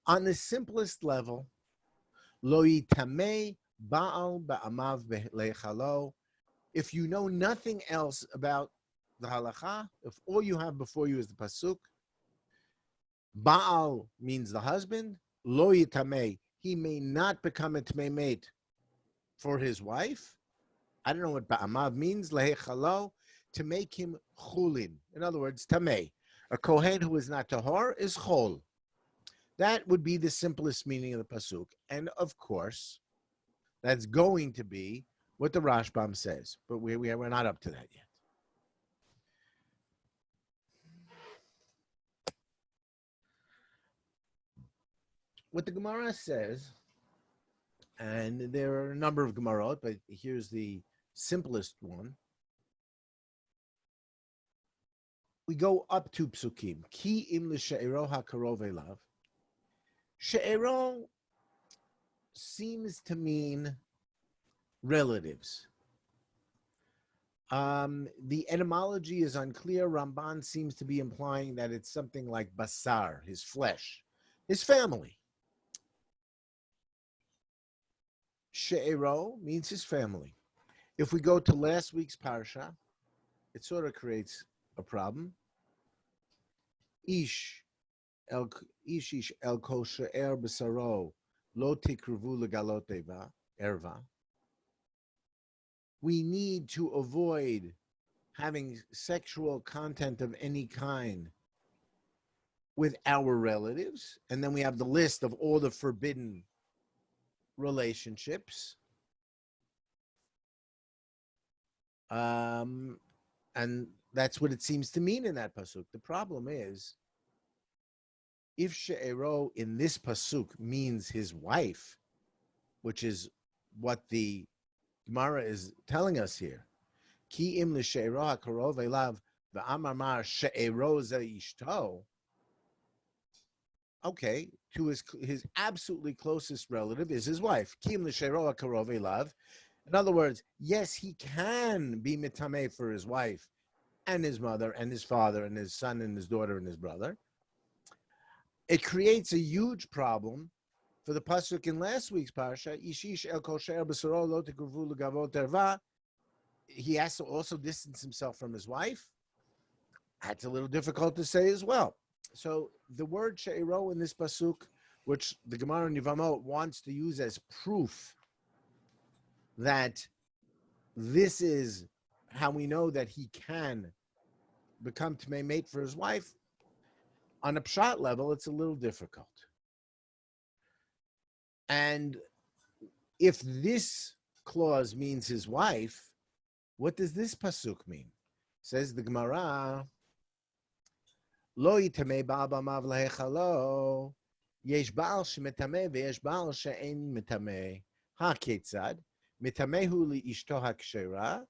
On the simplest level, lo yitamei ba'al ba'amav lechalo. If you know nothing else about the halacha, if all you have before you is the pasuk, Baal means the husband, lo yitamei, he may not become a tmei mate for his wife. I don't know what ba'amav means, lehechalo, to make him chulin. In other words, tamei. A kohen who is not tahor is chol. That would be the simplest meaning of the pasuk. And of course, that's going to be what the Rashbam says. But we're not up to that yet. What the Gemara says, and there are a number of Gemarot, but here's the simplest one. We go up to psukim. Ki im l'she'ero ha'karov elav. She'ero seems to mean relatives. The etymology is unclear. Ramban seems to be implying that it's something like basar, his flesh, his family. She'ero means his family. If we go to last week's Parsha, it sort of creates a problem. Ish el kol she'er b'saro lo tikruvu legalot erva. We need to avoid having sexual content of any kind with our relatives. And then we have the list of all the forbidden relationships. And that's what it seems to mean in that pasuk. The problem is, if she'ero in this pasuk means his wife, which is what the Gemara is telling us here, ki im l'she'ero ha'karov elav v'amar mar she'ero ze ishto. Okay, to his absolutely closest relative is his wife. Ki im l'she'ero ha'karov elav. In other words, yes, he can be mitameh for his wife and his mother and his father and his son and his daughter and his brother. It creates a huge problem for the pasuk in last week's parsha. Ishish el kol she'er b'saro lo tikruvu legavot erva. He has to also distance himself from his wife. That's a little difficult to say as well. So the word she'ero in this pasuk, which the Gemara in Yevamot wants to use as proof that this is how we know that he can become tmei mate for his wife, on a pshat level, it's a little difficult. And if this clause means his wife, what does this pasuk mean? Says the Gemara, Lo yitamei ba'al b'amav lehechalo, yesh ba'al shemetameh ve'yesh ba'al she'en metameh. Ha-ketzad, metamehu li'ishto ha'kshera,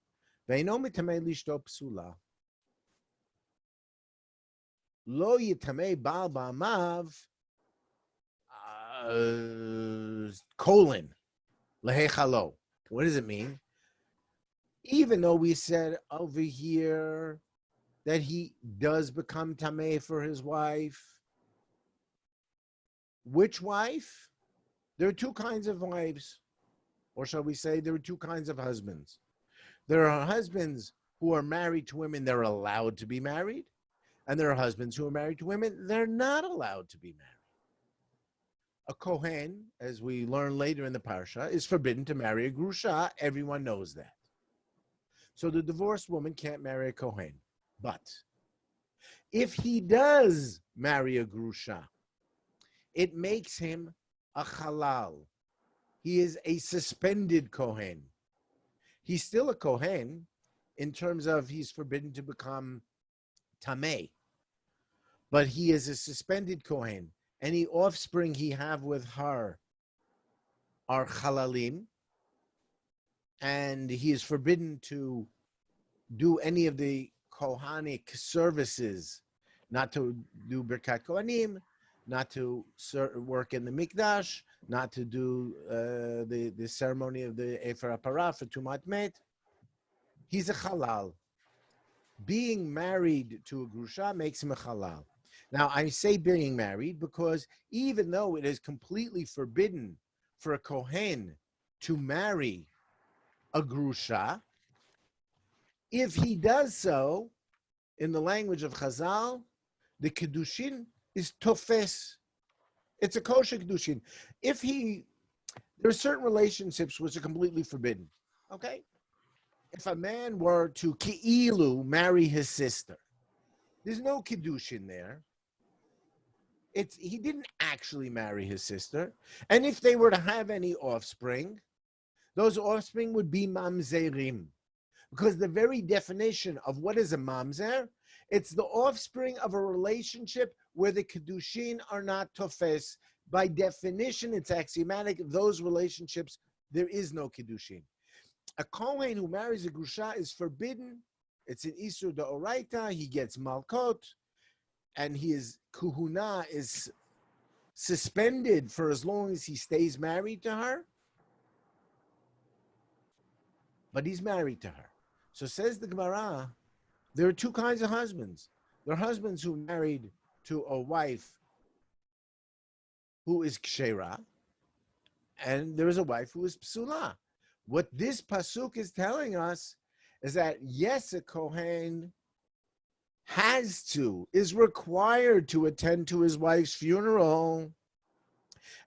ve'eno metameh li'ishto psula. Lo yitamei ba'al b'amav, colon, lehechalo. What does it mean? Even though we said over here that he does become tameh for his wife, which wife? There are two kinds of wives, or shall we say there are two kinds of husbands. There are husbands who are married to women they're allowed to be married, and there are husbands who are married to women they're not allowed to be married. A kohen, as we learn later in the parsha, is forbidden to marry a grusha. Everyone knows that. So the divorced woman can't marry a kohen. But if he does marry a grusha, it makes him a halal. He is a suspended kohen. He's still a kohen in terms of he's forbidden to become tameh. But he is a suspended kohen. Any offspring he have with her are halalim, and he is forbidden to do any of the kohanic services, not to do birkat kohanim, not to work in the mikdash, not to do the ceremony of the efer hapara for tumat met. He's a halal. Being married to a grusha makes him a halal. Now, I say being married because even though it is completely forbidden for a Kohen to marry a Grusha, if he does so, in the language of Chazal, the Kedushin is tofes. It's a kosher Kedushin. There are certain relationships which are completely forbidden. Okay? If a man were to ki'ilu marry his sister, there's no Kedushin there. He didn't actually marry his sister. And if they were to have any offspring, those offspring would be mamzerim. Because the very definition of what is a mamzer, it's the offspring of a relationship where the kedushin are not tofes. By definition, it's axiomatic. Those relationships, there is no kedushin. A kohen who marries a grusha is forbidden. It's an isur deoraita. He gets malkot, and his kuhuna is suspended for as long as he stays married to her. But he's married to her. So says the Gemara, there are two kinds of husbands. There are husbands who are married to a wife who is kshera, and there is a wife who is psula. What this pasuk is telling us is that yes, a kohen is required to attend to his wife's funeral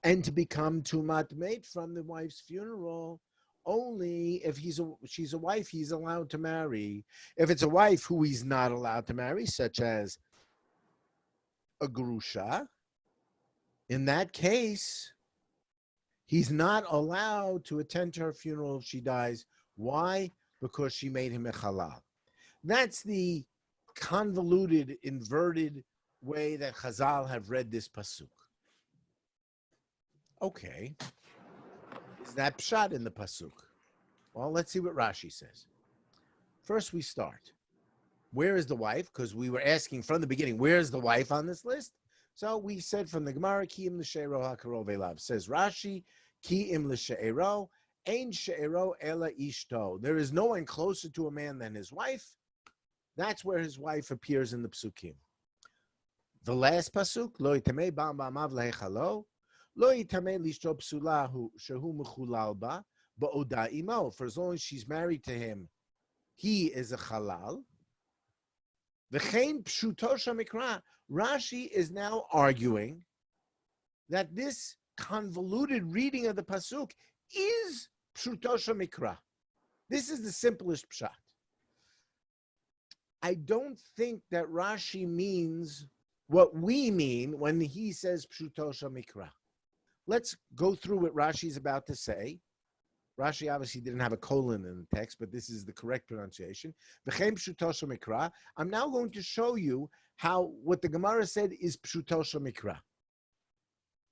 and to become tumat mate from the wife's funeral. Only if she's a wife he's allowed to marry. If it's a wife who he's not allowed to marry, such as a grusha, in that case, he's not allowed to attend to her funeral if she dies. Why? Because she made him a halal. That's the convoluted, inverted way that Chazal have read this pasuk. Okay. Is that pshat in the pasuk? Well, let's see what Rashi says. First, we start. Where is the wife? Because we were asking from the beginning, where is the wife on this list? So we said from the Gemara, Ki im l'she'ero ha'karov elav. Says Rashi, Ki im l'she'ero, ein she'ero ela ishto. There is no one closer to a man than his wife. That's where his wife appears in the psukim. The last pasuk, Lo yitamei ba'am ba'amav lehechalo, Lo yitamei lishto psulahu shehu mechulal ba, ba'oda imo. For as long as she's married to him, he is a halal. V'chein pshuto shamikra. Rashi is now arguing that this convoluted reading of the pasuk is pshuto shamikra. This is the simplest pshat. I don't think that Rashi means what we mean when he says pshuto shamikra. Let's go through what Rashi is about to say. Rashi obviously didn't have a colon in the text, but this is the correct pronunciation. V'chein pshuto shamikra. I'm now going to show you how what the Gemara said is pshuto shamikra.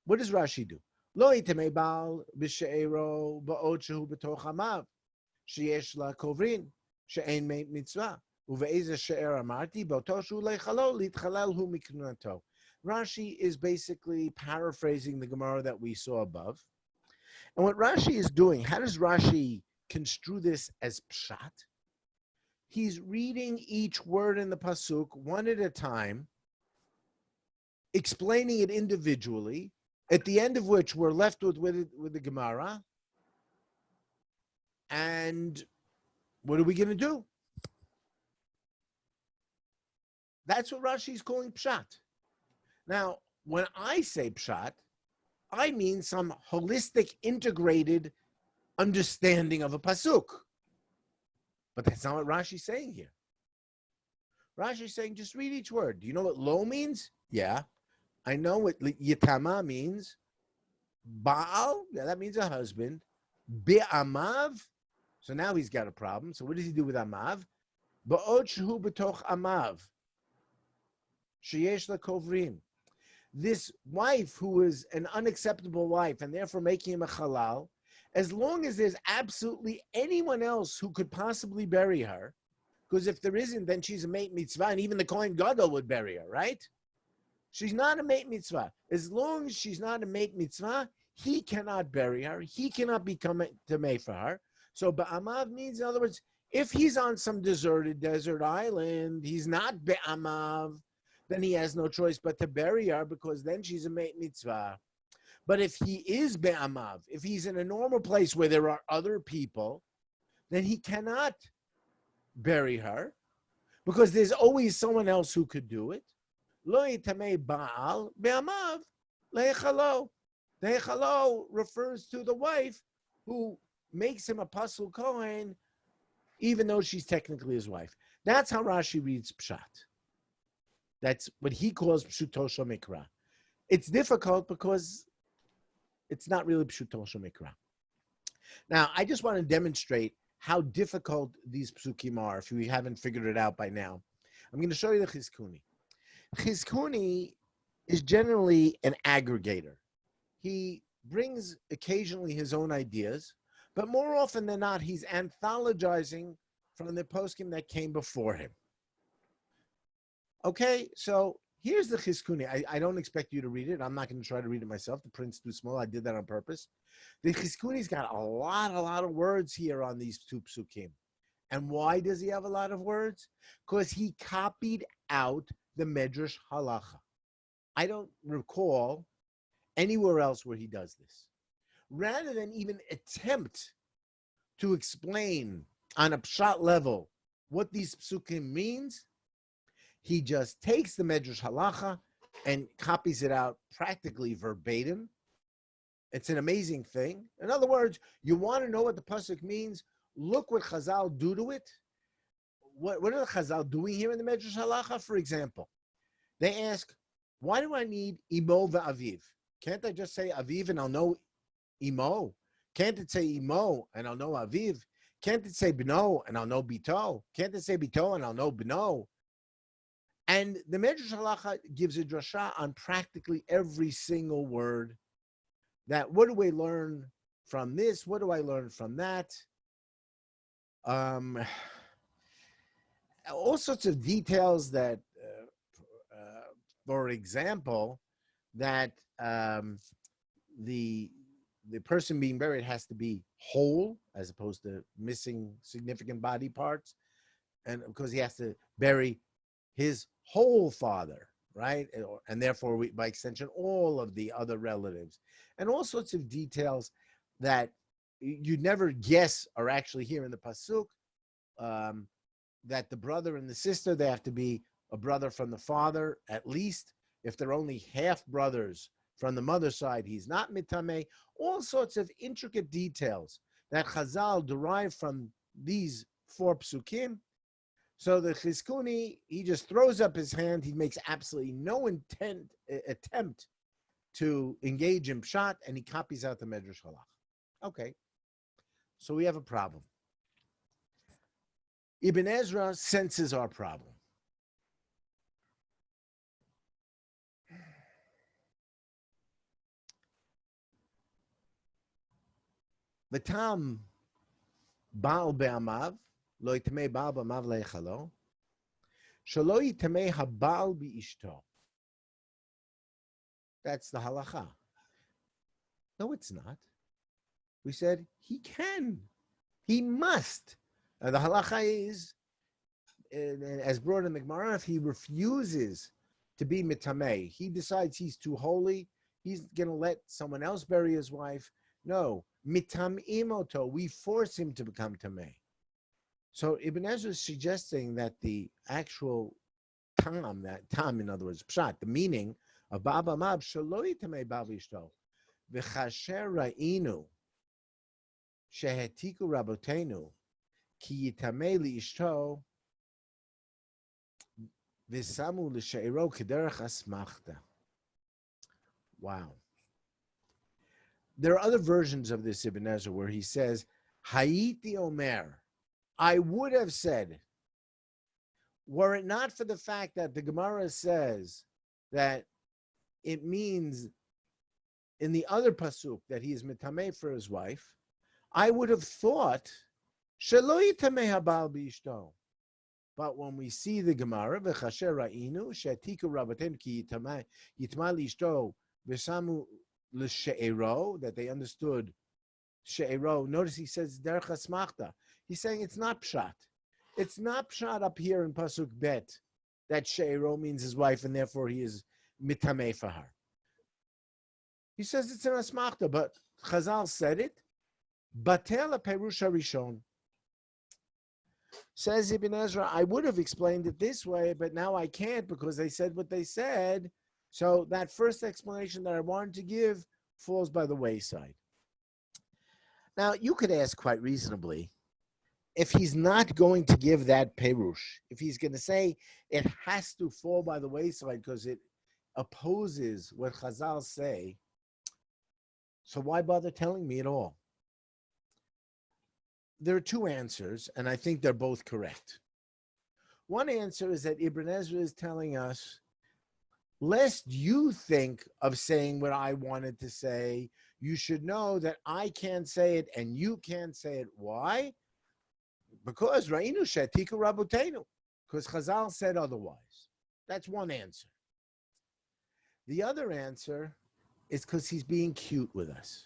What does Rashi do? Lo yitamei bal b'she'ero ba'od shehu b'toch hamav sheyesh la kovrin she'ein meit mitzvah uve'ezeh she'er amarti b'oto shehu leichalo litchalel hu miknunato. Rashi is basically paraphrasing the Gemara that we saw above. And what Rashi is doing, how does Rashi construe this as pshat? He's reading each word in the pasuk one at a time, explaining it individually, at the end of which we're left with the Gemara. And what are we going to do? That's what Rashi is calling pshat. Now, when I say pshat, I mean some holistic, integrated understanding of a pasuk. But that's not what Rashi's saying here. Rashi's saying, just read each word. Do you know what lo means? Yeah. I know what yitama means. Baal, yeah, that means a husband. Be'amav, so now he's got a problem. So what does he do with amav? Ba'od shehu b'toch amav. Sheyesh la kovrim. This wife who is an unacceptable wife and therefore making him a halal, as long as there's absolutely anyone else who could possibly bury her, because if there isn't, then she's a mate mitzvah, and even the Kohen Gadol would bury her, right? She's not a mate mitzvah. As long as she's not a mate mitzvah, he cannot bury her. He cannot become a tamei for her. So ba'amav means, in other words, if he's on some deserted desert island, he's not be'amav. then he has no choice but to bury her because then she's a meit mitzvah. But if he is be'amav, if he's in a normal place where there are other people, then he cannot bury her because there's always someone else who could do it. Lo yitamei ba'al be'amav le'echalo. The echalo refers to the wife who makes him a pasul kohen, even though she's technically his wife. That's how Rashi reads pshat. That's what he calls pshuto shel mikra. It's difficult because it's not really pshuto shel mikra. Now, I just want to demonstrate how difficult these psukim are, if we haven't figured it out by now. I'm going to show you the chizkuni. Chizkuni is generally an aggregator. He brings occasionally his own ideas, but more often than not, he's anthologizing from the poskim that came before him. Okay, so here's the chizkuni. I don't expect you to read it. I'm not going to try to read it myself. The print's too small. I did that on purpose. The chizkuni's got a lot of words here on these two psukim. And why does he have a lot of words? Because he copied out the Medrash Halacha. I don't recall anywhere else where he does this. Rather than even attempt to explain on a pshat level what these psukim means, he just takes the Medrash Halacha and copies it out practically verbatim. It's an amazing thing. In other words, you want to know what the pasuk means, look what Chazal do to it. What are the Chazal doing here in the Medrash Halacha? For example, they ask, why do I need Imo va'aviv? Can't I just say Aviv and I'll know Imo? Can't it say Imo and I'll know Aviv? Can't it say Bno and I'll know Bito? Can't it say Bito and I'll know Bno? And the Medrash Halacha gives a drasha on practically every single word. That what do we learn from this? What do I learn from that? All sorts of details that, for example, that the person being buried has to be whole as opposed to missing significant body parts, and because he has to bury his whole father, right? And therefore, by extension, all of the other relatives, and all sorts of details that you'd never guess are actually here in the pasuk. That the brother and the sister, they have to be a brother from the father, at least. If they're only half brothers from the mother's side, he's not mitameh. All sorts of intricate details that Chazal derive from these four psukim. So the Chizkuni, he just throws up his hand. He makes absolutely no attempt to engage in pshat, and he copies out the Medrash Halach. Okay, so we have a problem. Ibn Ezra senses our problem. V'tam Baal be'amav lo yitamei Baal be'amav le'echalo shelo yitamei haBaal bi'ishto. That's the halacha. No, it's not. We said he can, he must. And the halacha is, as brought in the Gemara, if he refuses to be mitamei, he decides he's too holy, he's going to let someone else bury his wife. No, mitamim oto, we force him to become tamei. So Ibn Ezra is suggesting that the actual tam, that tam, in other words, pshat, the meaning of Baba Mab, shelo yitamei Baal v'ishto, v'chasher ra'inu, shehetiku rabotenu, ki yitamei li'ishto, v'samu l'she'iro k'derech asmachta. Wow. There are other versions of this Ibn Ezra where he says, Hayiti Omer, I would have said, were it not for the fact that the Gemara says that it means in the other pasuk that he is mitameh for his wife, I would have thought, Shelo yitameh haBaal bi'ishto. But when we see the Gemara, v'chasher ra'inu, she'etiku rabbaten ki yitma li'ishto v'samu l'she'ero, that they understood she'ero. Notice he says derech asmachta. He's saying it's not pshat. It's not pshat up here in pasuk bet that she'ero means his wife, and therefore he is mitameh for her. He says it's an asmachta, but Chazal said it. Batel perush harishon. Says Ibn Ezra, I would have explained it this way, but now I can't because they said what they said. So that first explanation that I wanted to give falls by the wayside. Now, you could ask quite reasonably, if he's not going to give that perush, if he's going to say it has to fall by the wayside because it opposes what Chazal say, so why bother telling me at all? There are two answers, and I think they're both correct. One answer is that Ibn Ezra is telling us, lest you think of saying what I wanted to say, you should know that I can't say it and you can't say it. Why? Because Ra'inu Shetiku Rabutenu, because Chazal said otherwise. That's one answer. The other answer is because he's being cute with us.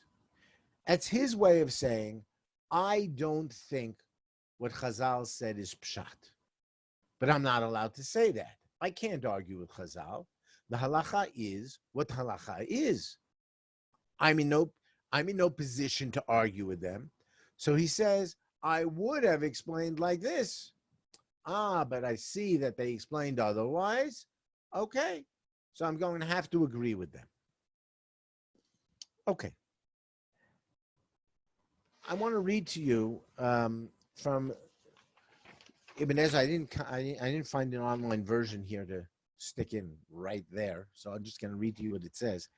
That's his way of saying, I don't think what Chazal said is pshat, but I'm not allowed to say that. I can't argue with Chazal. The halacha is what halacha is. I'm in no position to argue with them. So he says, I would have explained like this. But I see that they explained otherwise. Okay, so I'm going to have to agree with them. Okay. I want to read to you from Ibn Ezra. I didn't find an online version here to stick in right there, so I'm just going to read to you what it says.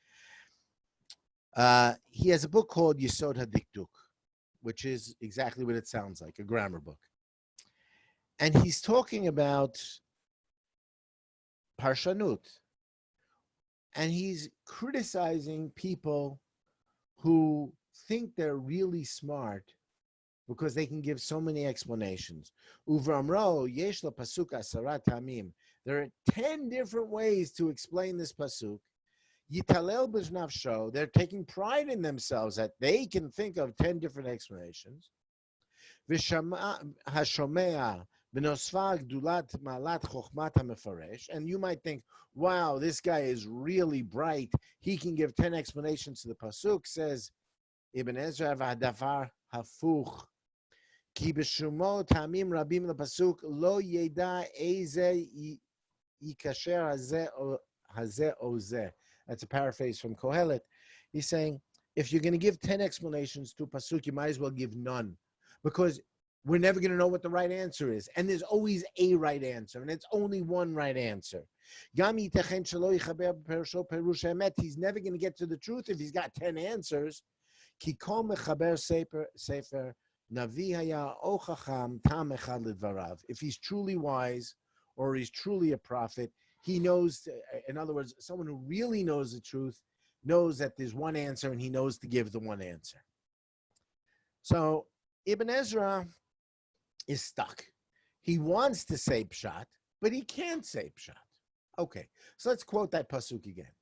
He has a book called Yesod HaDikduk, which is exactly what it sounds like, a grammar book. And he's talking about Parshanut, and he's criticizing people who think they're really smart because they can give so many explanations. Uvramro yesh la pasuk asarat tamim. There are 10 different ways to explain this pasuk. Yitalel b'nafsho. They're taking pride in themselves that they can think of 10 different explanations. V'shama hashomea b'nosfa gdulat malat chokhmat hamefaresh. And you might think, wow, this guy is really bright. He can give 10 explanations to the pasuk. Says Ibn Ezra, v'hadavar hafuch. Ki b'shumo tamim rabim lepasuk lo yeda eze yikasher hazeh ozeh. That's a paraphrase from Kohelet. He's saying, if you're going to give 10 explanations to pasuk, you might as well give none, because we're never going to know what the right answer is. And there's always a right answer, and it's only one right answer. He's never going to get to the truth if he's got 10 answers. If he's truly wise or he's truly a prophet, he knows, in other words, someone who really knows the truth knows that there's one answer and he knows to give the one answer. So Ibn Ezra is stuck. He wants to say pshat, but he can't say pshat. Okay, so let's quote that pasuk again.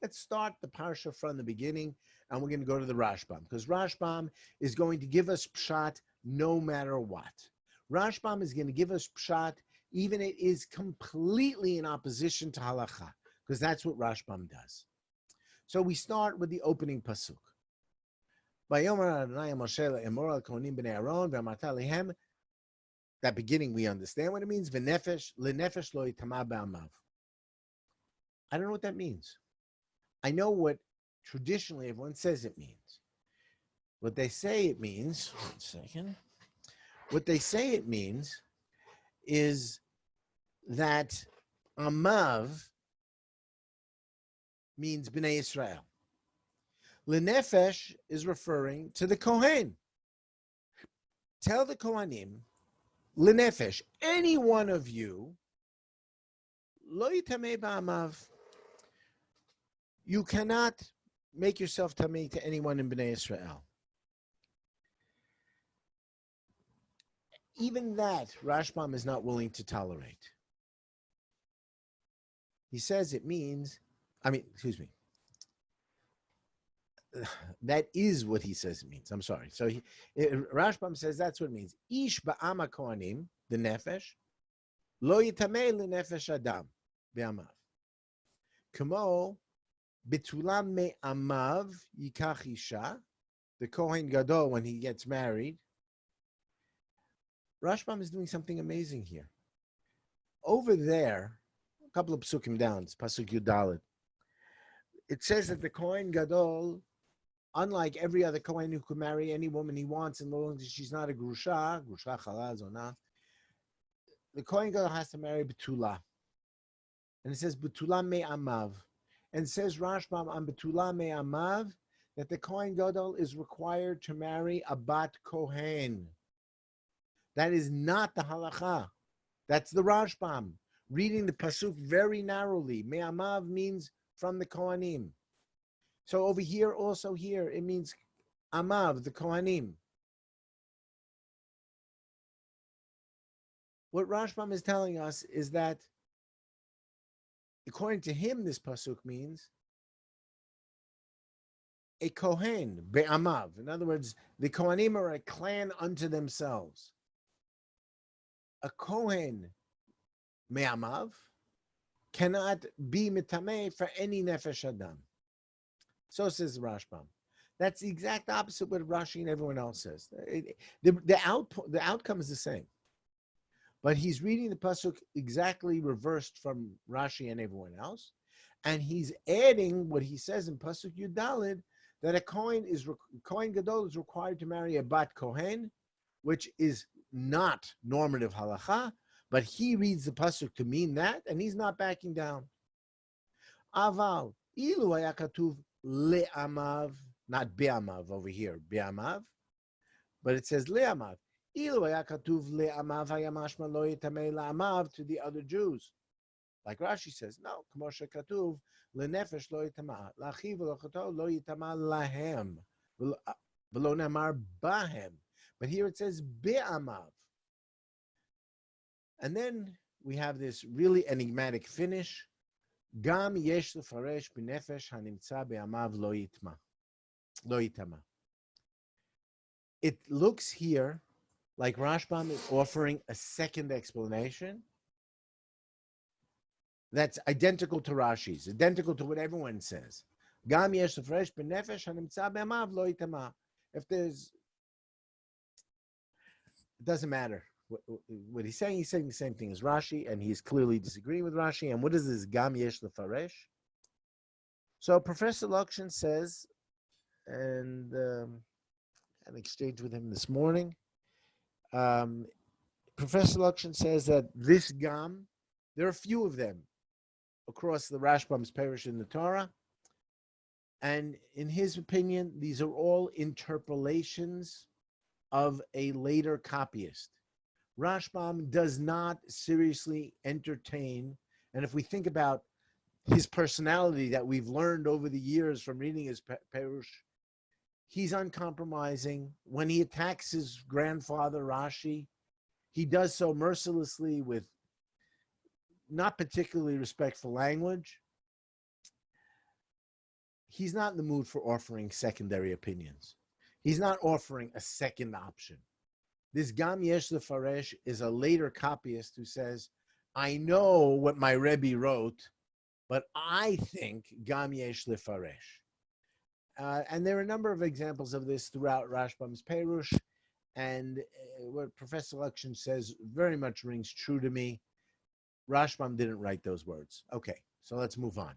Let's start the parsha from the beginning, and we're going to go to the Rashbam, because Rashbam is going to give us pshat no matter what. Rashbam is going to give us pshat even it is completely in opposition to halacha, because that's what Rashbam does. So we start with the opening pasuk. That beginning we understand what it means. V'nefesh lenefesh lo yitama ba'amav. I don't know what that means. I know what traditionally everyone says it means. What they say it means, one second. What they say it means is that Amav means Bnei Israel. Lenefesh is referring to the Kohen. Tell the Kohanim, Lenefesh, any one of you, Lo yitamei ba'amav, you cannot make yourself tamei to anyone in Bnei Israel. Even that, Rashbam is not willing to tolerate. He says it means, that is what he says it means. I'm sorry. So Rashbam says that's what it means. Ish ba'ama kohanim, the nefesh, Lo yitamei lenefesh adam be'amav. Kamo bitulam me'amav yikach isha. The Kohen Gadol, when he gets married, Rashbam is doing something amazing here. Over there, a couple of psukim down, it's pasuk Yudalit. It says that the Kohen Gadol, unlike every other Kohen who could marry any woman he wants, and long as she's not a grusha chalal zonah, the Kohen Gadol has to marry Betula. And it says Betula me'amav. And it says Rashbam on Betula me'amav that the Kohen Gadol is required to marry a Bat Kohen. That is not the halacha. That's the Rashbam. Reading the pasuk very narrowly. Me'amav means from the Kohanim. So over here, also here, it means Amav, the Kohanim. What Rashbam is telling us is that, according to him, this pasuk means a Kohen, be'amav. In other words, the Kohanim are a clan unto themselves. A Kohen, me'amav, cannot be mitameh for any nefesh adam. So says Rashbam. That's the exact opposite of what Rashi and everyone else says. The outcome is the same. But he's reading the pasuk exactly reversed from Rashi and everyone else. And he's adding what he says in pasuk Yudalid, that a Kohen Gadol is required to marry a Bat Kohen, which is not normative halacha, but he reads the pasuk to mean that, and he's not backing down. Aval, ilu haya katuv le'amav, not be'amav over here, be'amav, but it says le'amav. Ilu haya katuv le'amav haya mashma lo yitamei la'amav, to the other Jews. Like Rashi says, no, k'mo shekatuv lenefesh lo yitama, la'achiv v'lochato lo yitama lahem, v'lo namar bahem. But here it says be'amav. And then we have this really enigmatic finish. Gam yesh lefaresh b'nefesh hanimtza be'amav lo yitama. It looks here like Rashbam is offering a second explanation that's identical to Rashi's, identical to what everyone says. Gam yesh lefaresh b'nefesh hanimtza be'amav lo yitama. If there's, it doesn't matter. What he's saying the same thing as Rashi, and he's clearly disagreeing with Rashi. And what is this Gam Yesh Lefaresh? So Professor Lukshin says, and I had an exchange with him this morning. Professor Lukshin says that this Gam, there are a few of them across the Rashbam's parish in the Torah, and in his opinion, these are all interpolations of a later copyist. Rashbam does not seriously entertain, and if we think about his personality that we've learned over the years from reading his Perush, he's uncompromising. When he attacks his grandfather Rashi, he does so mercilessly with not particularly respectful language. He's not in the mood for offering secondary opinions. He's not offering a second option. This Gam Yesh Lefaresh is a later copyist who says, I know what my Rebbe wrote, but I think Gam Yesh Lefaresh. And there are a number of examples of this throughout Rashbam's Perush, and what Professor Lukshin says very much rings true to me. Rashbam didn't write those words. Okay, so let's move on.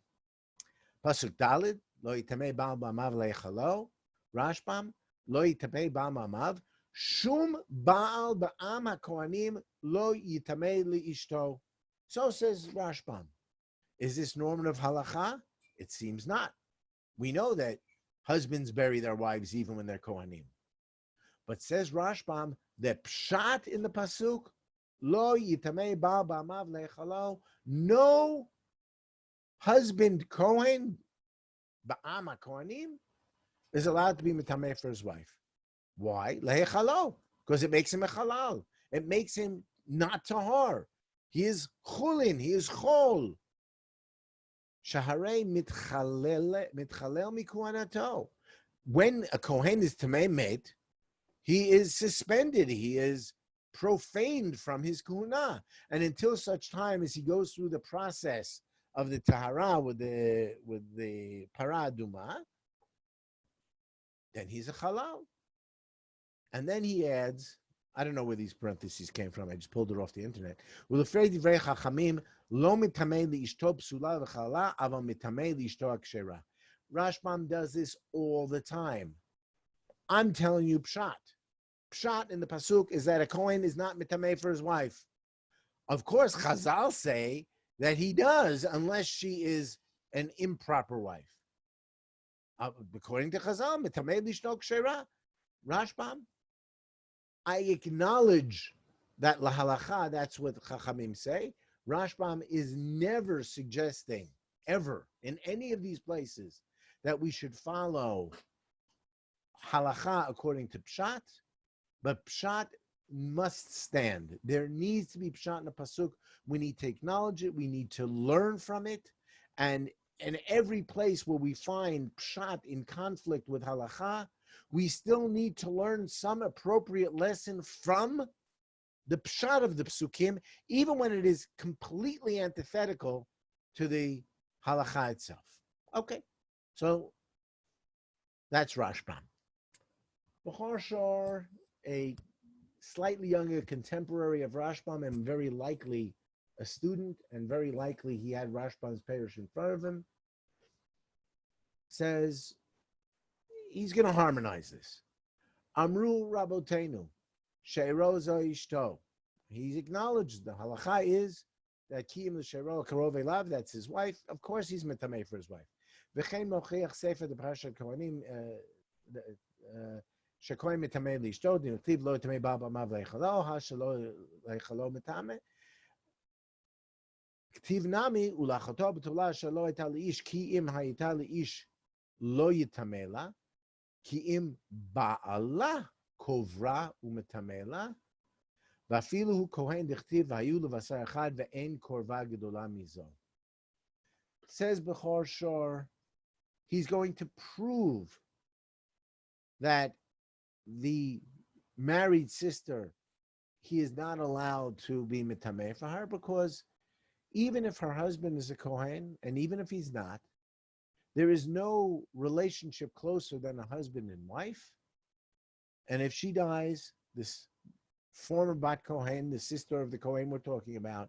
Pasuk Dalid, Lo yitamei ba'al ba'amav le'echalo. Rashbam, Lo yitamei ba'al ba'amav. Shum ba'al ba'am ha'kohanim lo yitamei li'ishto. So says Rashbam. Is this normative halacha? It seems not. We know that husbands bury their wives even when they're kohanim. But says Rashbam, the pshat in the pasuk, lo yitamei ba'al ba'amav le'echalo. No husband kohen ba'am ha'kohanim is allowed to be mitameh for his wife. Why? Lehechalo, because it makes him a halal. It makes him not tahar. He is chulin. He is chol. Shaharei mitchalel mikuanato. When a kohen is tamei met, he is suspended. He is profaned from his kuhuna. And until such time as he goes through the process of the tahara with the paraduma, then he's a halal. And then he adds, I don't know where these parentheses came from. I just pulled it off the internet. Rashbam does this all the time. I'm telling you pshat. Pshat in the pasuk is that a Kohen is not mitameh for his wife. Of course, Chazal say that he does unless she is an improper wife. According to Chazal, mitameh lishto kshera. Rashbam, I acknowledge that lahalacha, that's what Chachamim say. Rashbam is never suggesting, ever, in any of these places, that we should follow halacha according to pshat, but pshat must stand. There needs to be pshat in the pasuk. We need to acknowledge it. We need to learn from it. And in every place where we find pshat in conflict with halacha, we still need to learn some appropriate lesson from the pshat of the psukim, even when it is completely antithetical to the halacha itself. Okay, so that's Rashbam. Bechor Shor, a slightly younger contemporary of Rashbam, and very likely a student, and very likely he had Rashbam's parish in front of him, says he's going to harmonize this. Amru Rabotenu, She'erozo Ishto. He's acknowledged the halacha is that Kiyim L'She'ero Karov Elav, that's his wife. Of course he's metamei for his wife. V'chein mochiach sefer the Parshat Kohanim, Shekohen metamei l'ishto, Dinuktiv lo metamei ba'al b'amav leichalo, ha'shelo leichalo metamei. Ktiv nami ulachato b'tola shelo hayta li'ish ki im hayta li'ish lo yitamei la, ki im ba'ala kovra u'metamei la, v'afilu hu kohen dichtiv v'hayu levasar echad ve'en korva gedola mizo. Says Bechor Shor, he's going to prove that the married sister, he is not allowed to be mitameh for her, because even if her husband is a Kohen, and even if he's not, there is no relationship closer than a husband and wife. And if she dies, this former Bat Kohen, the sister of the Kohen we're talking about,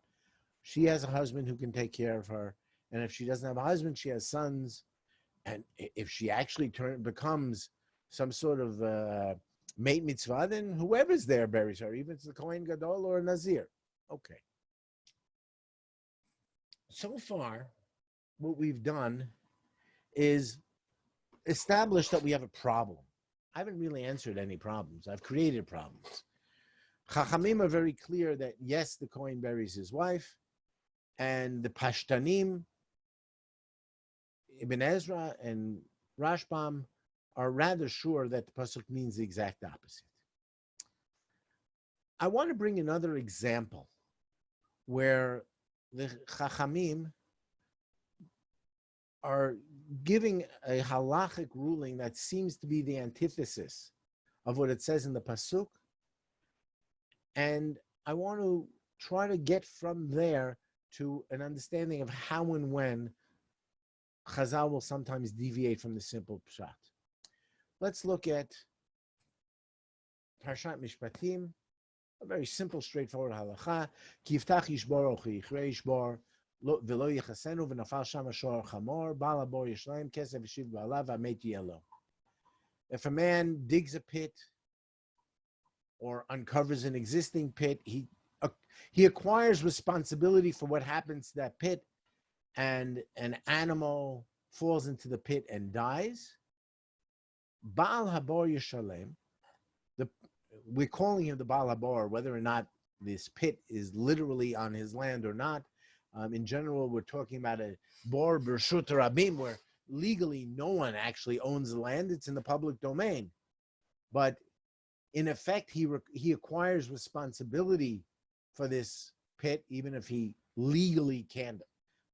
she has a husband who can take care of her. And if she doesn't have a husband, she has sons. And if she actually becomes some sort of mate mitzvah, then whoever's there buries her, even if it's the Kohen Gadol or a Nazir. Okay. So far, what we've done is establish that we have a problem. I haven't really answered any problems. I've created problems. Chachamim are very clear that yes, the Kohen buries his wife, and the Pashtanim, Ibn Ezra and Rashbam, are rather sure that the pasuk means the exact opposite. I want to bring another example where the Chachamim are giving a halachic ruling that seems to be the antithesis of what it says in the pasuk, and I want to try to get from there to an understanding of how and when Chazal will sometimes deviate from the simple pshat. Let's look at Parshat Mishpatim, a very simple, straightforward halacha. Ki yiftach yishbor o chi yichrei yishbor v'lo yichasenu v'nafal sham ashor chamor ba'al habor yishlayim kesef v'shiv ba'alav v'amet yelo. If a man digs a pit or uncovers an existing pit, he acquires responsibility for what happens to that pit, and an animal falls into the pit and dies. Baal Habor Yishalem, we're calling him the Baal Habor, whether or not this pit is literally on his land or not. In general, we're talking about a Bor B'Rshut Rabim, where legally no one actually owns the land. It's in the public domain. But in effect, he acquires responsibility for this pit, even if he legally can't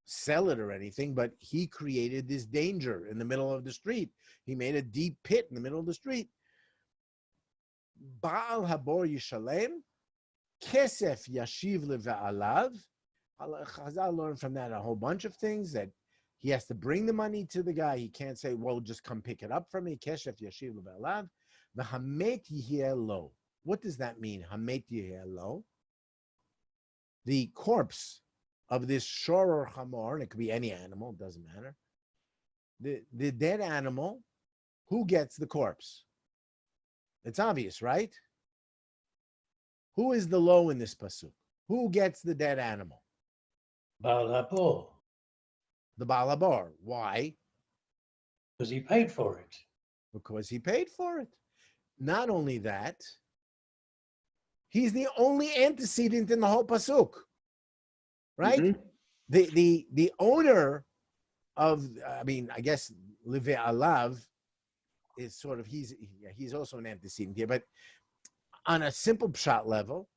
sell it or anything, but he created this danger in the middle of the street. He made a deep pit in the middle of the street. Baal Habor Yishalem, Kesef yashiv leve'alav. Chazal learned from that a whole bunch of things, that he has to bring the money to the guy. He can't say, well, just come pick it up from me. Kesef yashiv leve'alav. V'hamet yiheh lo. What does that mean? Hamet yiheh lo. The corpse of this shor or chamor, and it could be any animal, it doesn't matter. The dead animal, who gets the corpse? It's obvious, right? Who is the low in this pasuk? Who gets the dead animal? Baal Habor. The Balabar. Why? Because he paid for it. Because he paid for it. Not only that, he's the only antecedent in the whole pasuk, right? Mm-hmm. The owner of, I guess Livei Alav is sort of, he's also an antecedent here, but on a simple pshat level,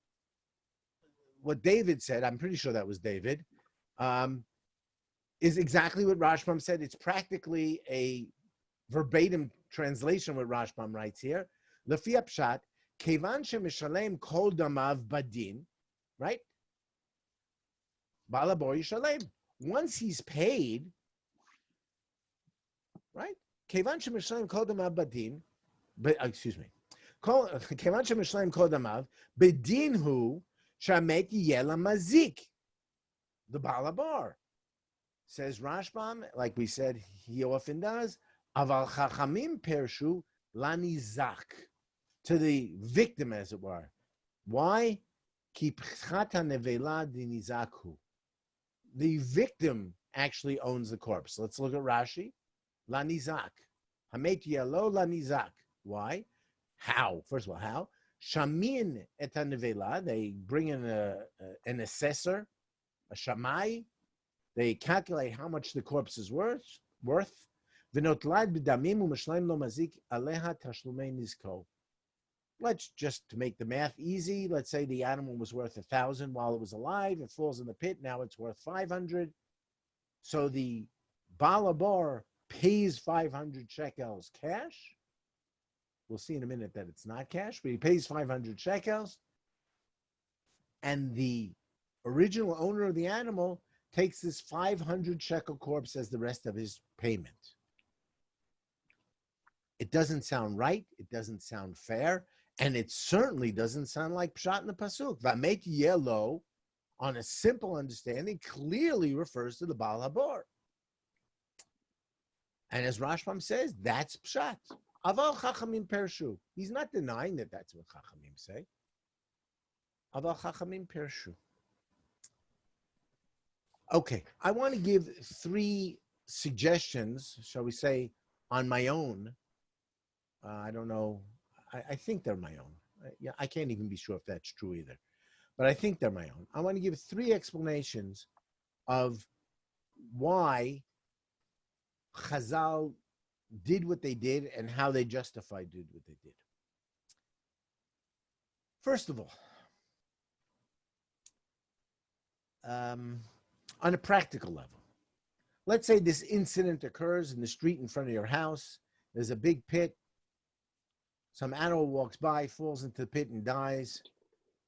what David said, I'm pretty sure that was David, is exactly what Rashbam said. It's practically a verbatim translation of what Rashbam writes here. Lefi pshat, kevan shemishalem kol damav badin, right? Balabor yishalem. Once he's paid, right? Kevan shemishalem kol damav badin, but excuse me. Kevan shemishalem kol damav badin hu shamet yela mazik. The Balabar. Says Rashbam, like we said, he often does, aval chachamim pershu lanizak, to the victim, as it were. Why? Ki pchata nevela dinizakhu. The victim actually owns the corpse. Let's look at Rashi. Lanizak. Hamet yelo lanizak. Why? How? First of all, how? Shamin et nevela. They bring in an assessor, a shamai. They calculate how much the corpse is worth. Let's just, to make the math easy, let's say the animal was worth 1,000 while it was alive. It falls in the pit. Now it's worth 500. So the Balabar pays 500 shekels cash. We'll see in a minute that it's not cash, but he pays 500 shekels. And the original owner of the animal takes this 500 shekel corpse as the rest of his payment. It doesn't sound right. It doesn't sound fair. And it certainly doesn't sound like Pshat in the Pasuk. Vamet yelo, on a simple understanding, clearly refers to the Baal Habor. And as Rashbam says, that's Pshat. Aval Chachamim Pershu. He's not denying that that's what Chachamim say. Aval Chachamim Pershu. Okay, I want to give 3 suggestions, shall we say, on my own. I don't know. I think they're my own. I can't even be sure if that's true either. But I think they're my own. I want to give 3 explanations of why Chazal did what they did and how they justified did what they did. First of all, on a practical level, let's say this incident occurs in the street in front of your house. There's a big pit. Some animal walks by, falls into the pit and dies.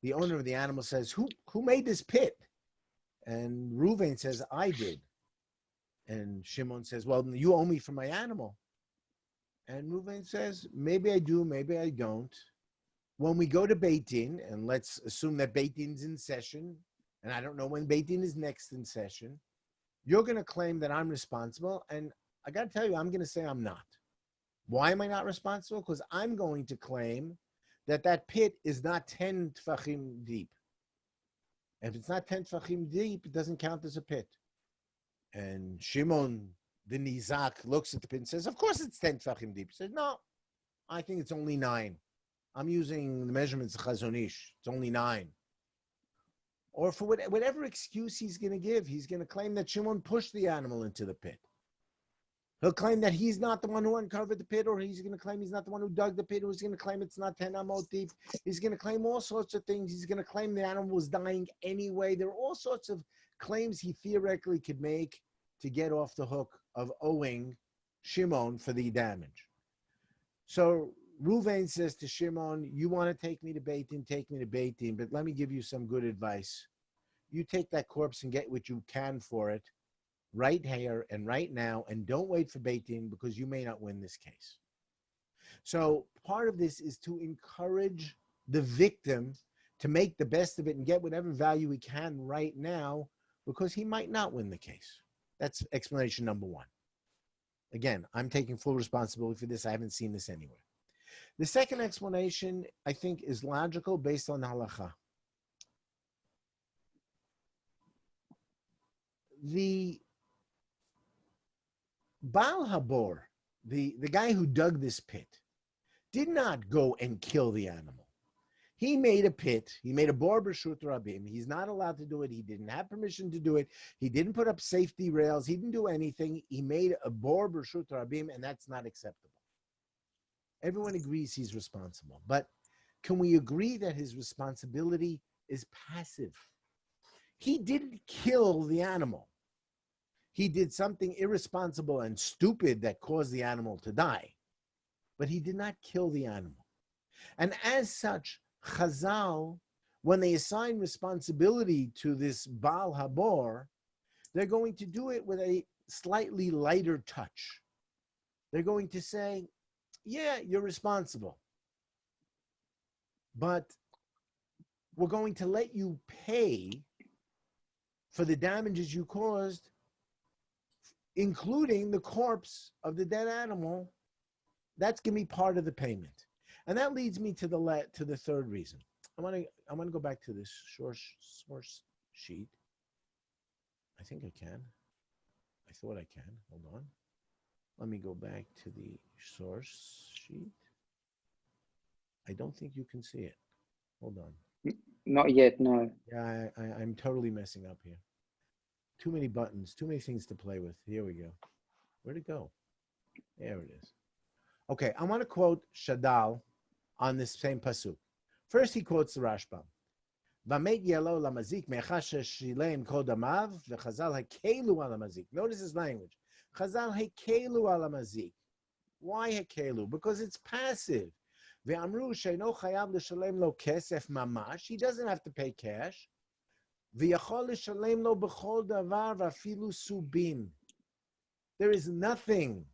The owner of the animal says, who made this pit? And Reuven says, I did. And Shimon says, well, you owe me for my animal. And Reuven says, maybe I do, maybe I don't. When we go to Beit Din, and let's assume that Beit Din's in session, and I don't know when Beit Din is next in session, you're going to claim that I'm responsible, and I got to tell you, I'm going to say I'm not. Why am I not responsible? Because I'm going to claim that that pit is not 10 tfachim deep. If it's not 10 tfachim deep, it doesn't count as a pit. And Shimon, the Nizak, looks at the pit and says, of course it's 10 tfachim deep. He says, no, I think it's only 9. I'm using the measurements of Chazon Ish. It's only 9. Or for whatever excuse he's going to give, he's going to claim that Shimon pushed the animal into the pit. He'll claim that he's not the one who uncovered the pit, or he's going to claim he's not the one who dug the pit, or he's going to claim it's not 10 amot deep. He's going to claim all sorts of things. He's going to claim the animal was dying anyway. There are all sorts of claims he theoretically could make to get off the hook of owing Shimon for the damage. So Ruvain says to Shimon, you want to take me to Beit Din, take me to Beit Din, but let me give you some good advice. You take that corpse and get what you can for it right here and right now, and don't wait for Beit Din because you may not win this case. So part of this is to encourage the victim to make the best of it and get whatever value he can right now because he might not win the case. That's explanation number one. Again, I'm taking full responsibility for this. I haven't seen this anywhere. The second explanation, I think, is logical based on halacha. The Baal Habor, the guy who dug this pit, did not go and kill the animal. He made a pit. He made a bor b'rshut rabim. He's not allowed to do it. He didn't have permission to do it. He didn't put up safety rails. He didn't do anything. He made a bor b'rshut rabim, and that's not acceptable. Everyone agrees he's responsible. But can we agree that his responsibility is passive? He didn't kill the animal. He did something irresponsible and stupid that caused the animal to die. But he did not kill the animal. And as such, Chazal, when they assign responsibility to this Baal Habor, they're going to do it with a slightly lighter touch. They're going to say, yeah, you're responsible, but we're going to let you pay for the damages you caused, including the corpse of the dead animal. That's going to be part of the payment. And that leads me to the third reason. I want to go back to this source sheet. I think I can. I thought I can. Hold on. Let me go back to the source sheet. I don't think you can see it. Hold on. Not yet, no. Yeah, I'm totally messing up here. Too many buttons, too many things to play with. Here we go. Where'd it go? There it is. Okay, I want to quote Shadal on this same pasuk. First, he quotes the Rashbam. Notice his language. Chazal hekelu ala mazik. Why hekelu? Because it's passive. Ve'amru she'no chayav l'shalem lo kesef mamash. He doesn't have to pay cash. Ve'yachol l'shalem lo b'chol davar v'afilu subin. There is nothing,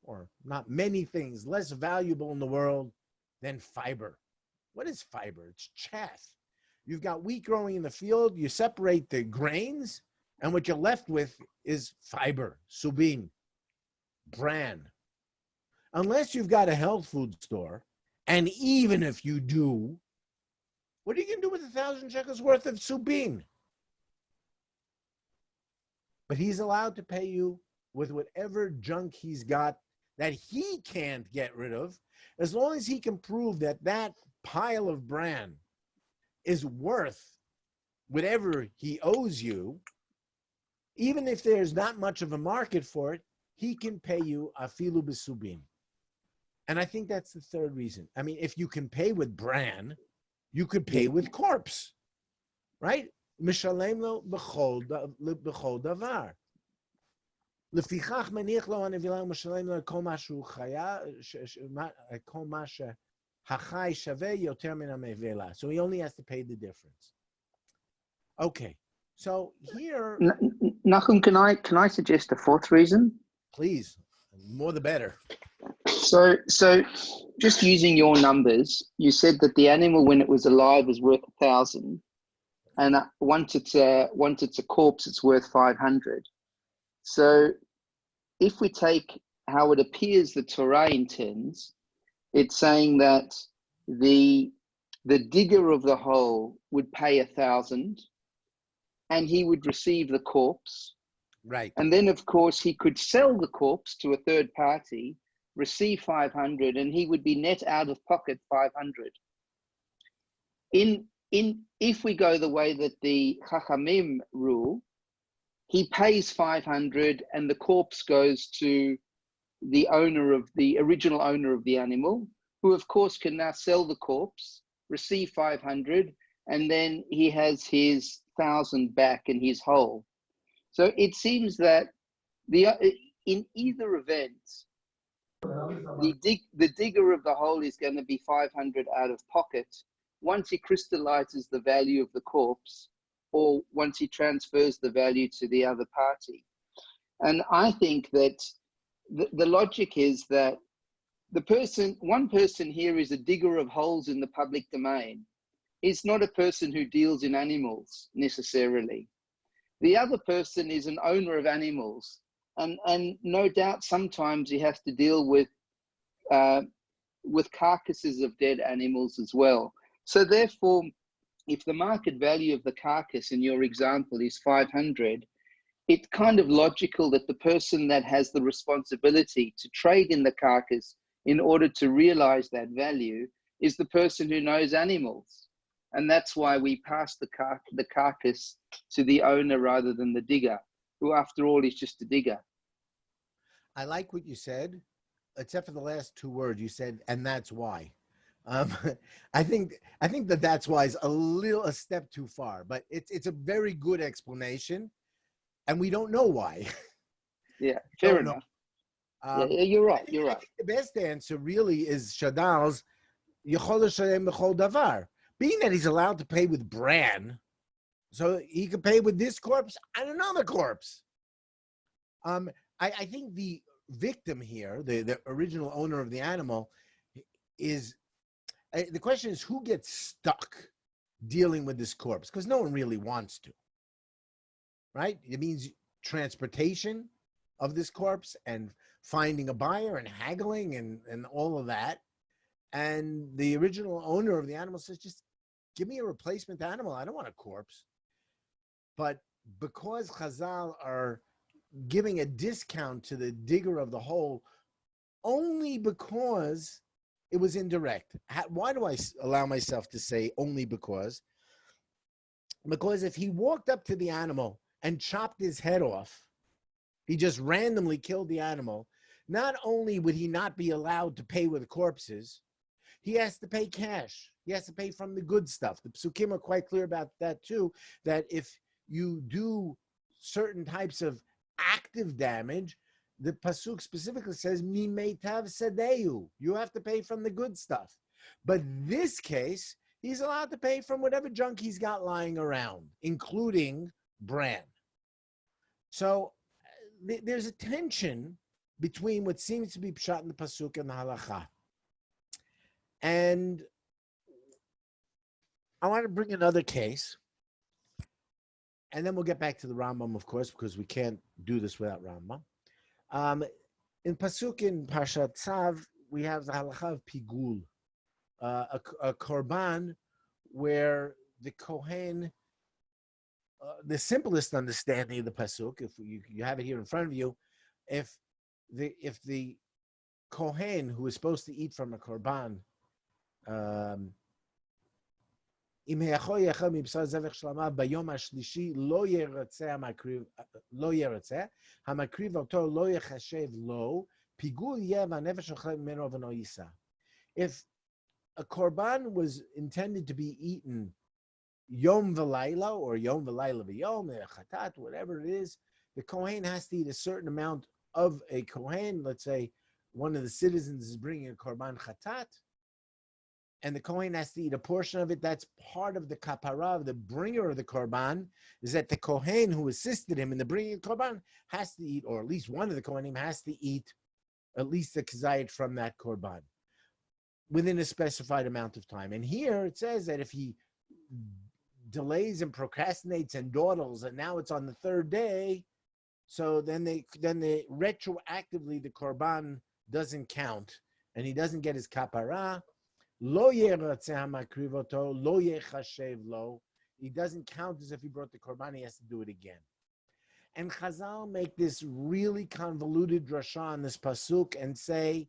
or not many things, less valuable in the world than fiber. What is fiber? It's chaff. You've got wheat growing in the field. You separate the grains, and what you're left with is fiber, subin, bran. Unless you've got a health food store, and even if you do, what are you going to do with 1,000 shekels worth of subin? But he's allowed to pay you with whatever junk he's got that he can't get rid of, as long as he can prove that that pile of bran is worth whatever he owes you. Even if there's not much of a market for it, he can pay you afilu b'subin. And I think that's the third reason. I mean, if you can pay with bran, you could pay with corpse, right? Mishalem lo b'chol davar. Lefichach maniach lo hanavilah mishalem lo kol mashu chaya, kol masha hachai shaveh yoter min hamevela. So he only has to pay the difference. Okay, so here, Nachum, can I suggest a fourth reason? please, more the better. So just using your numbers, you said that the animal when it was alive was worth 1,000, and once it's a corpse, it's worth 500. So if we take how it appears the Torah intends, it's saying that the digger of the hole would pay 1,000, and he would receive the corpse. Right. And then, of course, he could sell the corpse to a third party, receive 500, and he would be net out of pocket 500. If we go the way that the Chachamim rule, he pays 500, and the corpse goes to the original owner of the animal, who of course can now sell the corpse, receive 500, and then he has his 1,000 back in his hole. So it seems that in either event, the digger of the hole is going to be 500 out of pocket once he crystallizes the value of the corpse, or once he transfers the value to the other party. And I think that the logic is that one person here is a digger of holes in the public domain. Is not a person who deals in animals necessarily. The other person is an owner of animals, and no doubt sometimes he has to deal with carcasses of dead animals as well. So therefore, if the market value of the carcass in your example is 500, it's kind of logical that the person that has the responsibility to trade in the carcass in order to realize that value is the person who knows animals. And that's why we pass the carcass to the owner rather than the digger, who after all is just a digger. I like what you said, except for the last two words you said, and that's why. I think that's why is a step too far, but it's a very good explanation, and we don't know why. Yeah, fair enough. Yeah, you're right. You're right. The best answer really is Shadal's Yechol L'Shalem B'Chol Davar. Being that he's allowed to pay with bran, so he could pay with this corpse and another corpse. I think the victim here, the original owner of the animal, is the question is who gets stuck dealing with this corpse, because no one really wants to, right? It means transportation of this corpse and finding a buyer and haggling and all of that. And the original owner of the animal says, just give me a replacement animal. I don't want a corpse. But because Chazal are giving a discount to the digger of the hole only because it was indirect. Why do I allow myself to say only because? Because if he walked up to the animal and chopped his head off, he just randomly killed the animal, not only would he not be allowed to pay with corpses, he has to pay cash. He has to pay from the good stuff. The Psukim are quite clear about that too, that if you do certain types of active damage, the Pasuk specifically says, Mi meitav sadeu. You have to pay from the good stuff. But this case, he's allowed to pay from whatever junk he's got lying around, including bran. So there's a tension between what seems to be pshat in the Pasuk and the halacha. And I want to bring another case, and then we'll get back to the Rambam, of course, because we can't do this without Rambam. In Pasuk in Parshat Tzav, we have the halacha of pigul, a korban where the Kohen, the simplest understanding of the Pasuk, if you have it here in front of you, if the Kohen who is supposed to eat from a korban, אם יכול יאכל מבשר זבח שלמה ביום השלישי לא ירצה, המקריב אותו לא יחשב לו, פיגול יהיה והנפש אוכל ממנו ולא יישא. If a korban was intended to be eaten yom v'layla or yom v'layla v'yom, chatat, whatever it is, the Kohen has to eat a certain amount of a Kohen. Let's say one of the citizens is bringing a korban chatat, and the Kohen has to eat a portion of it. That's part of the kapara of the bringer of the korban, is that the Kohen who assisted him in the bringing of the korban has to eat, or at least one of the Kohanim has to eat at least the kazayit from that korban within a specified amount of time. And here it says that if he delays and procrastinates and dawdles, and now it's on the third day, so then they retroactively the korban doesn't count, and he doesn't get his kapara. Lo yeratze hamakrivoto, lo yechashev lo. He doesn't count as if he brought the korban. He has to do it again. And Chazal make this really convoluted drasha on this pasuk and say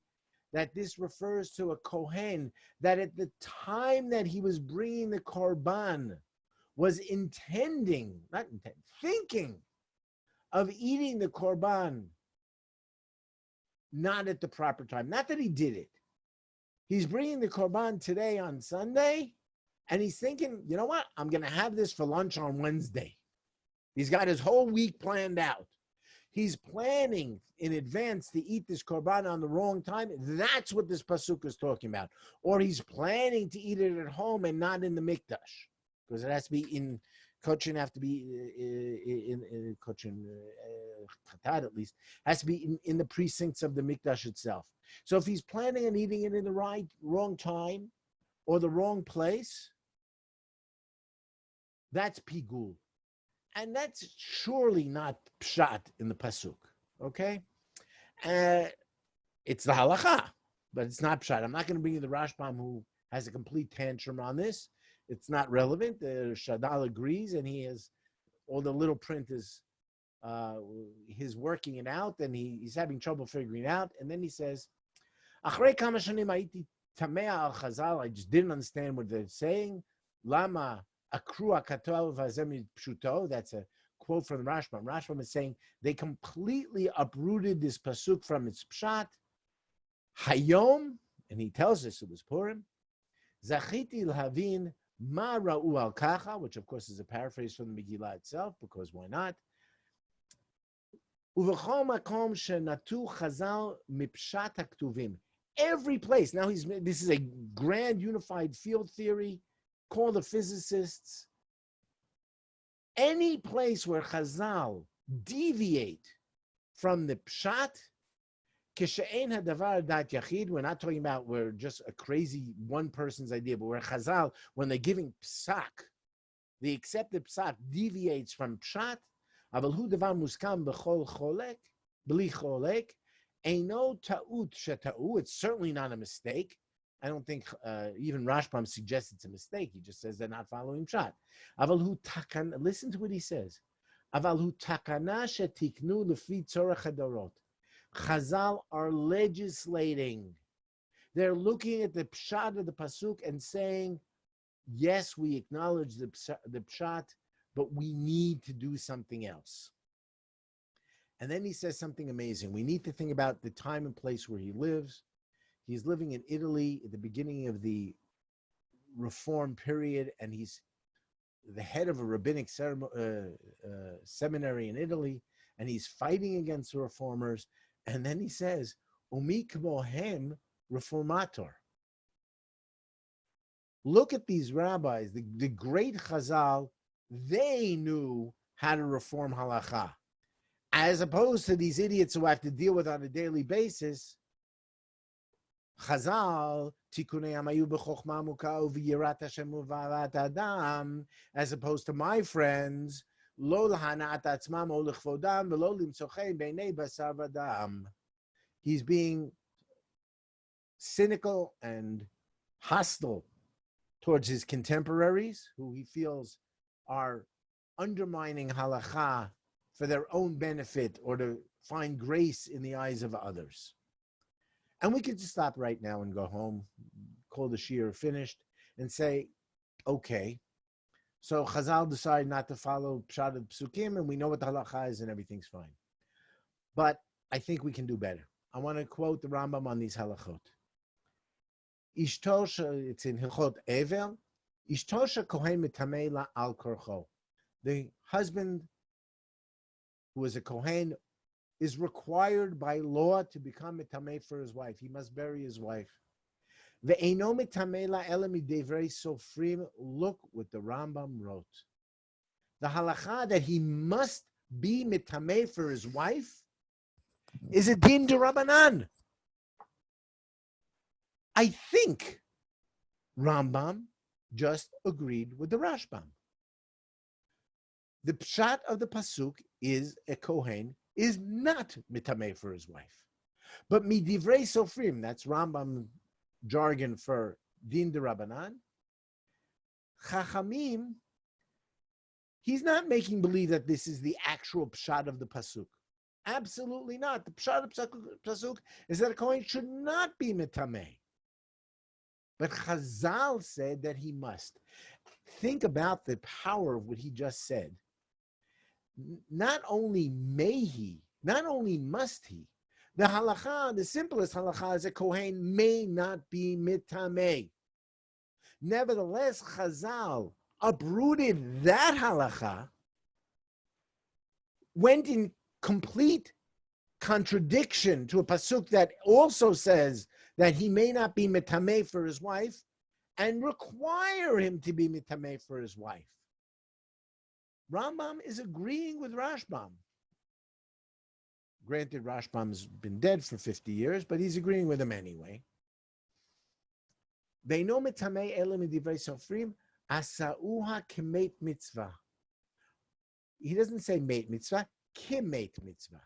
that this refers to a kohen that at the time that he was bringing the korban was thinking of eating the korban, not at the proper time. Not that he did it. He's bringing the korban today on Sunday, and he's thinking, you know what? I'm going to have this for lunch on Wednesday. He's got his whole week planned out. he's planning in advance to eat this korban on the wrong time, that's what this pasuk is talking about. Or he's planning to eat it at home and not in the mikdash, because it has to be in kosher, have to be in kosher, chatat at least, has to be in the precincts of the mikdash itself. So if he's planning on eating it in the wrong time or the wrong place, that's pigul. And that's surely not pshat in the pasuk, okay? It's the halacha, but it's not pshat. I'm not going to bring you the Rashbam who has a complete tantrum on this. It's not relevant. The Shadal agrees, and he has all the little print is his working it out, and he's having trouble figuring it out. And then he says, "Achrei kama shanim haiti tamea al Chazal." I just didn't understand what they're saying. Lama akru akatol vazem pshuto. That's a quote from the Rashbam. Rashbam is saying they completely uprooted this pasuk from its pshat. Hayom, and he tells us it was Purim. Zachiti l'havin ma ra'u al kacha, which of course is a paraphrase from the Megillah itself, because why not? Uv'chol makom shenatu chazal mipshat haktuvim. Every place. Now this is a grand unified field theory. Call the physicists. Any place where Chazal deviate from the pshat, kishe'en hadavar dat yachid, we're not talking about where just a crazy one person's idea, but where Chazal, when they're giving psak, the accepted psak deviates from pshat, aval hu davar muskam b'chol cholek, b'li cholek, eino ta'ut sheta'u, it's certainly not a mistake. I don't think even Rashbam suggests it's a mistake. He just says they're not following pshat. Aval hu takan. Listen to what he says. Aval hu takana shetiknu lefi tzorach hadorot. Chazal are legislating. They're looking at the pshat of the pasuk and saying, yes, we acknowledge the pshat, but we need to do something else. And then he says something amazing. We need to think about the time and place where he lives. He's living in Italy at the beginning of the Reform period, and he's the head of a rabbinic seminary in Italy, and he's fighting against the reformers. And then he says, Umi kmohem reformator. Look at these rabbis, the great Chazal, they knew how to reform halacha. As opposed to these idiots who have to deal with on a daily basis. Chazal, tikunei amayu b'chokhma muka u'v'yirat Hashem u'v'avat adam, as opposed to my friends, lo lahanat atzmam o l'chvodam v'lo limtzochein b'nei basar v'dam. He's being cynical and hostile towards his contemporaries, who he feels are undermining halacha for their own benefit or to find grace in the eyes of others. And we could just stop right now and go home, call the shiur finished, and say, okay, so Chazal decided not to follow Pshat of Psukim, and we know what the halacha is, and everything's fine. But I think we can do better. I want to quote the Rambam on these halachot. Ishtosha, it's in Hilchot Evel, Ishtosha kohen mitamei la al korcho. The husband who is a kohen is required by law to become mitamei for his wife. He must bury his wife. Ve'eino mitamei la ela midevrei sofrim. Look what the Rambam wrote. The halacha that he must be mitamei for his wife is a din d'Rabbanan. I think Rambam just agreed with the Rashbam. The pshat of the pasuk is a kohen is not mitamei for his wife, but midivrei sofrim, that's Rambam jargon for din d'Rabbanan. Chachamim, he's not making believe that this is the actual pshat of the pasuk. Absolutely not. The pshat of pasuk is that a kohen should not be mitamei. But Chazal said that he must. Think about the power of what he just said. Not only may he, not only must he, the halacha, the simplest halacha is a kohen may not be mitamei. Nevertheless, Chazal uprooted that halacha, went in complete contradiction to a pasuk that also says that he may not be mitameh for his wife and require him to be mitameh for his wife. Rambam is agreeing with Rashbam. Granted, Rashbam's been dead for 50 years, but he's agreeing with him anyway. Ve'ino mitameh ele midivrei sofrim asauha kemet mitzvah. He doesn't say mate mitzvah, kemet mitzvah.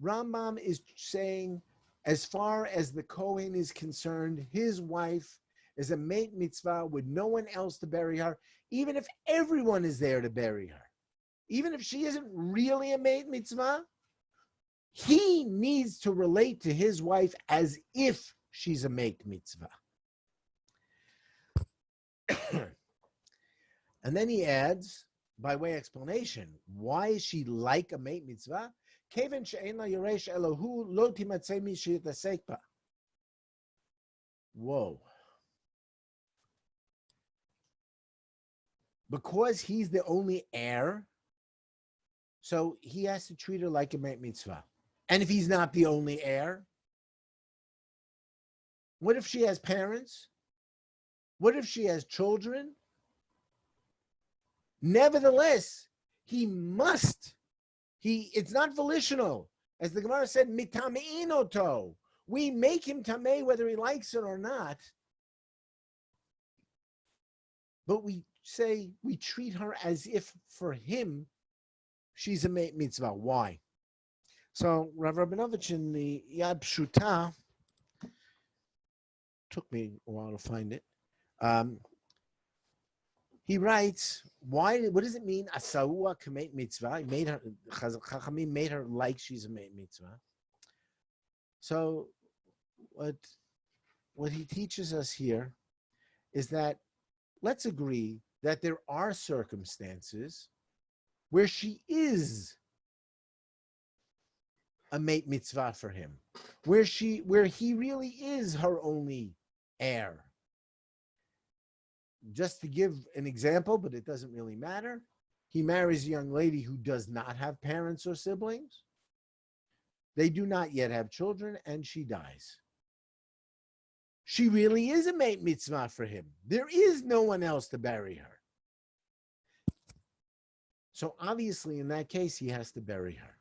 Rambam is saying, as far as the Kohen is concerned, his wife is a mate mitzvah with no one else to bury her, even if everyone is there to bury her. Even if she isn't really a mate mitzvah, he needs to relate to his wife as if she's a mate mitzvah. And then he adds, by way of explanation, why is she like a mate mitzvah? Whoa. Because he's the only heir, so he has to treat her like a mate mitzvah. And if he's not the only heir, what if she has parents? What if she has children? Nevertheless, it's not volitional. As the Gemara said, mitamein oto. We make him tameh whether he likes it or not. But we say we treat her as if for him, she's a mitzvah. Why? So Rav Rabinovich in the Yad Pshuta, took me a while to find it. He writes, what does it mean? Asaua k'meit mitzvah. He made her, Chachamim made her like she's a meit mitzvah. So what he teaches us here is that let's agree that there are circumstances where she is a meit mitzvah for him, where he really is her only heir. Just to give an example, but it doesn't really matter. He marries a young lady who does not have parents or siblings. They do not yet have children, and she dies. She really is a meit mitzvah for him. There is no one else to bury her. So obviously, in that case, he has to bury her.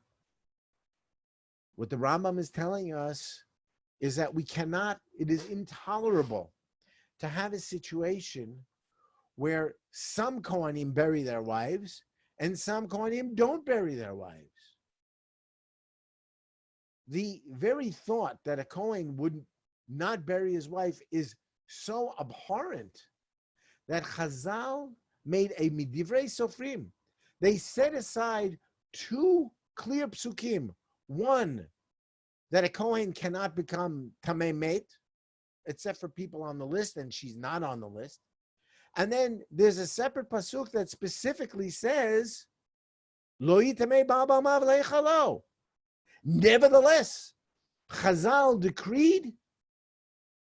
What the Rambam is telling us is that it is intolerable to have a situation where some Kohanim bury their wives and some Kohanim don't bury their wives. The very thought that a Kohen would not bury his wife is so abhorrent that Chazal made a midivrei sofrim. They set aside two clear psukim. One, that a Kohen cannot become tamei meit, except for people on the list, and she's not on the list. And then there's a separate pasuk that specifically says, Lo yitamei ba'al mav leichalo. Nevertheless, Chazal decreed,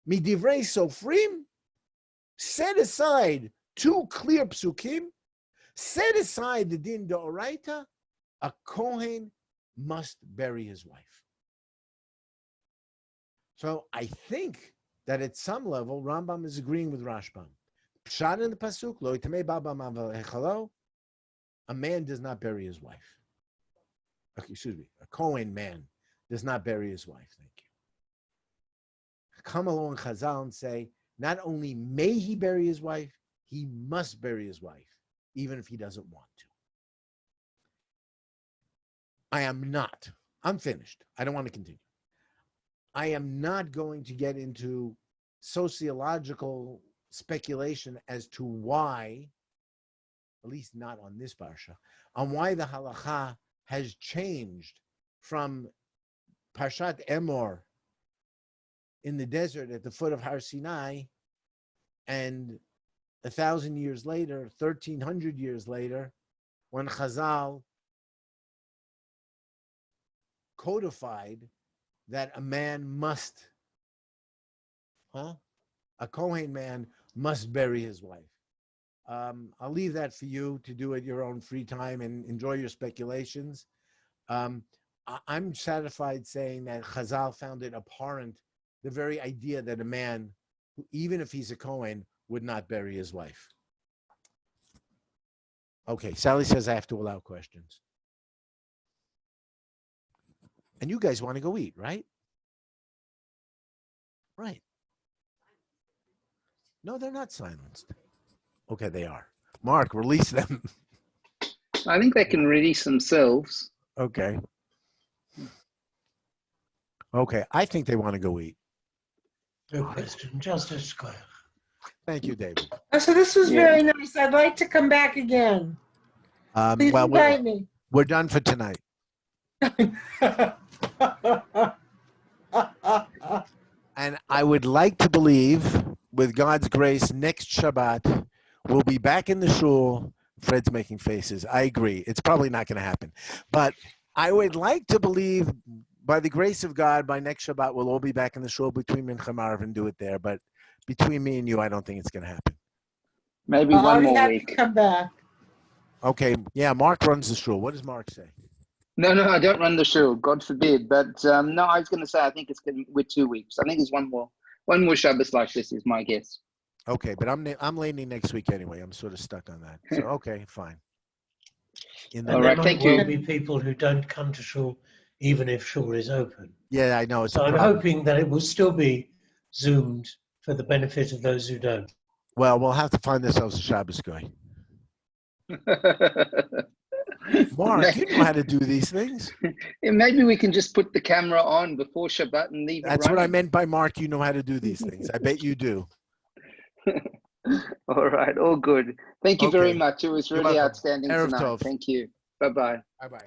midivrei sofrim, set aside two clear psukim, set aside the din d'oraita, a Kohen must bury his wife. So I think that at some level, Rambam is agreeing with Rashbam. Pshat in the pasuk, lo yitamei ba'al mav leichalo, a man does not bury his wife. Okay, excuse me, a Kohen man does not bury his wife. Thank you. Come along, Chazal, and say, not only may he bury his wife, he must bury his wife, even if he doesn't want to. I'm finished. I don't want to continue. I am not going to get into sociological speculation as to why, at least not on this parsha, on why the halacha has changed from Parshat Emor in the desert at the foot of Har Sinai, and 1,000 years later, 1,300 years later, when Chazal codified that a Kohen man must bury his wife. I'll leave that for you to do at your own free time and enjoy your speculations. I'm satisfied saying that Chazal found it abhorrent, the very idea that a man, even if he's a Kohen, would not bury his wife. Okay, Sally says I have to allow questions. And you guys want to go eat, right? Right. No, they're not silenced. Okay, they are. Mark, release them. I think they can release themselves. Okay. Okay, I think they want to go eat. No question, just a square. Thank you, David. So this was Yeah. very nice. I'd like to come back again. Please Well, invite me. we're done for tonight. And I would like to believe, with God's grace, next Shabbat, we'll be back in the shul. Fred's making faces. I agree. It's probably not going to happen. But I would like to believe, by the grace of God, by next Shabbat, we'll all be back in the shul between Mincha and Marav and do it there. But between me and you, I don't think it's going to happen. Maybe I'll one be more happy to week. come back. Okay. Yeah, Mark runs the shul. What does Mark say? No, I don't run the show. God forbid. But no, I was going to say I think it's going with 2 weeks. I think it's one more Shabbos like this is my guess. Okay, but I'm leaning next week anyway. I'm sort of stuck on that. So okay, fine. And All there right, might thank well you. be people who don't come to shul even if shul is open. Yeah, I know it's So a I'm problem. hoping that it will still be zoomed for the benefit of those who don't. Well, we'll have to find ourselves a Shabbos guy. Mark, you know how to do these things. Maybe we can just put the camera on before Shabbat and leave That's it what I running. meant by Mark. You know how to do these things. I bet you do. All right, all good. Thank you very Okay. much. It was You're really welcome. outstanding Erev tonight. Tov. Thank you. Bye-bye. Bye bye.